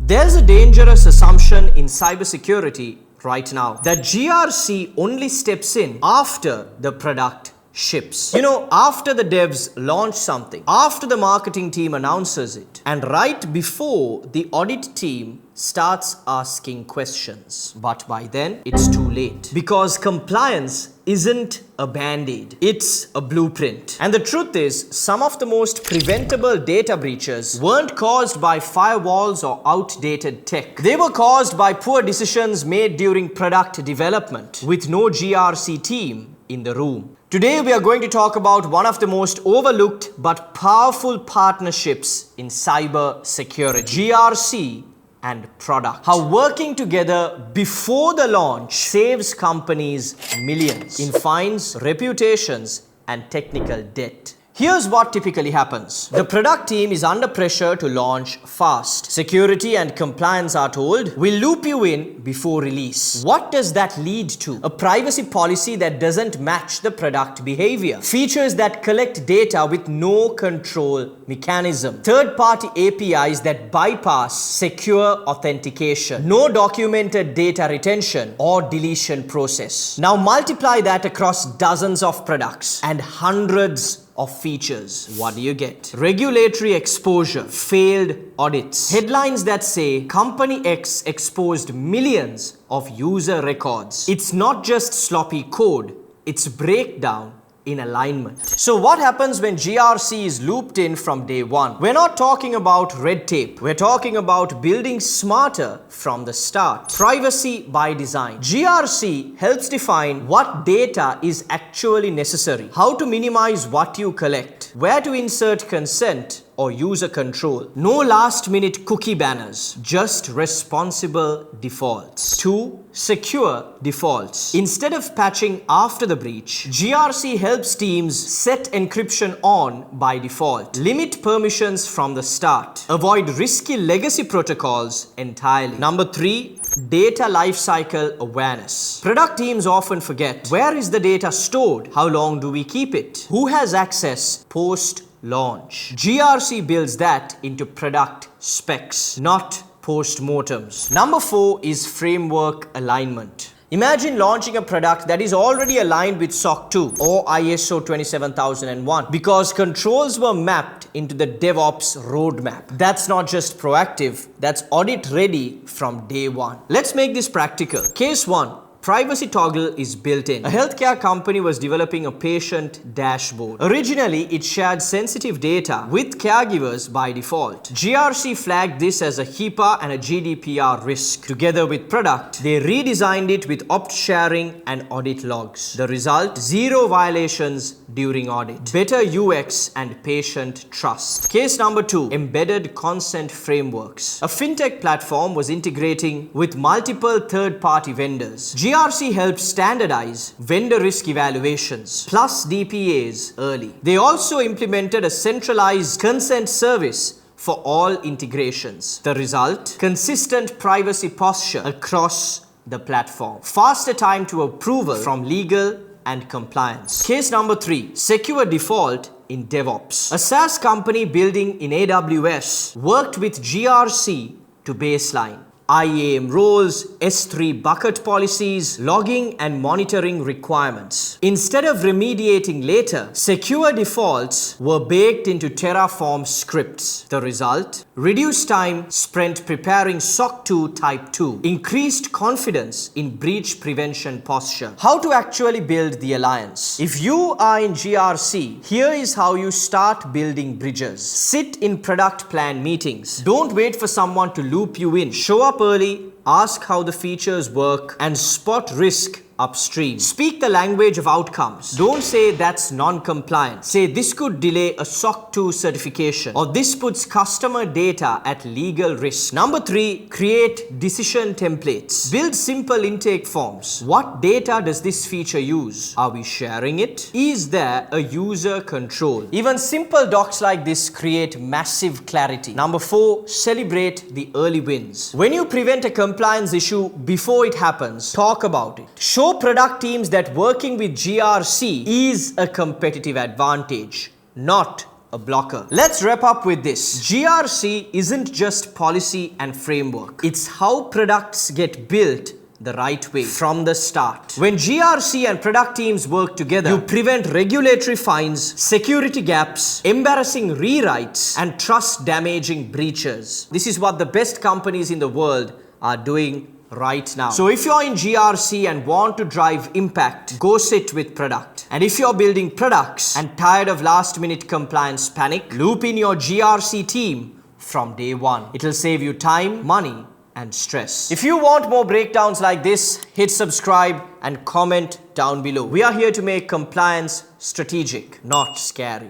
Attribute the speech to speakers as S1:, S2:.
S1: There's a dangerous assumption in cybersecurity right now that GRC only steps in after the product ships. After the devs launch something, after the marketing team announces it, and right before the audit team starts asking questions. But by then, it's too late. Because compliance isn't a band-aid, it's a blueprint. And the truth is, some of the most preventable data breaches weren't caused by firewalls or outdated tech. They were caused by poor decisions made during product development with no GRC team in the room. Today, we are going to talk about one of the most overlooked but powerful partnerships in cyber security, GRC and Product. How working together before the launch saves companies millions in fines, reputations, and technical debt. Here's what typically happens. The product team is under pressure to launch fast. Security and compliance are told, we'll loop you in before release. What does that lead to? A privacy policy that doesn't match the product behavior. Features that collect data with no control mechanism. Third-party APIs that bypass secure authentication. No documented data retention or deletion process. Now multiply that across dozens of products and hundreds of features. What do you get? Regulatory exposure, failed audits, headlines that say Company X exposed millions of user records. It's not just sloppy code, it's breakdown in alignment. So what happens when GRC is looped in from day one? We're not talking about red tape. We're talking about building smarter from the start. Privacy by design. GRC helps define what data is actually necessary, how to minimize what you collect, where to insert consent or user control. No last-minute cookie banners, just responsible defaults. 2. Secure defaults. Instead of patching after the breach, GRC helps teams set encryption on by default. Limit permissions from the start. Avoid risky legacy protocols entirely. Number 3. Data lifecycle awareness. Product teams often forget, where is the data stored? How long do we keep it? Who has access post-launch? GRC builds that into product specs, not post-mortems. Number 4 is framework alignment. Imagine launching a product that is already aligned with SOC 2 or ISO 27001 because controls were mapped into the DevOps roadmap. That's not just proactive, that's audit ready from day one. Let's make this practical. Case 1. Privacy toggle is built in. A healthcare company was developing a patient dashboard. Originally, it shared sensitive data with caregivers by default. GRC flagged this as a HIPAA and a GDPR risk. Together with product, they redesigned it with opt sharing and audit logs. The result? 0 violations during audit. Better UX and patient trust. Case number 2, embedded consent frameworks. A fintech platform was integrating with multiple third-party vendors. GRC helped standardize vendor risk evaluations plus DPAs early. They also implemented a centralized consent service for all integrations. The result? Consistent privacy posture across the platform. Faster time to approval from legal and compliance. Case number 3, secure default in DevOps. A SaaS company building in AWS worked with GRC to baseline IAM roles, S3 bucket policies, logging and monitoring requirements. Instead of remediating later, secure defaults were baked into Terraform scripts. The result? Reduced time spent preparing SOC 2 Type 2. Increased confidence in breach prevention posture. How to actually build the alliance? If you are in GRC, here is how you start building bridges. Sit in product plan meetings. Don't wait for someone to loop you in. Show up early, ask how the features work, and spot risk upstream. Speak the language of outcomes. Don't say that's non-compliant. Say this could delay a SOC 2 certification or this puts customer data at legal risk. Number 3, create decision templates. Build simple intake forms. What data does this feature use? Are we sharing it? Is there a user control? Even simple docs like this create massive clarity. Number 4, celebrate the early wins. When you prevent a compliance issue before it happens, talk about it. Show product teams that working with GRC is a competitive advantage, not a blocker. Let's wrap up with this. GRC isn't just policy and framework. It's how products get built the right way from the start. When GRC and product teams work together, you prevent regulatory fines, security gaps, embarrassing rewrites, and trust-damaging breaches. This is what the best companies in the world are doing right now. So if you're in GRC and want to drive impact, go sit with product. And if you're building products and tired of last-minute compliance panic, loop in your GRC team from day one. It'll save you time, money, and stress. If you want more breakdowns like this, hit subscribe and comment down below. We are here to make compliance strategic, not scary.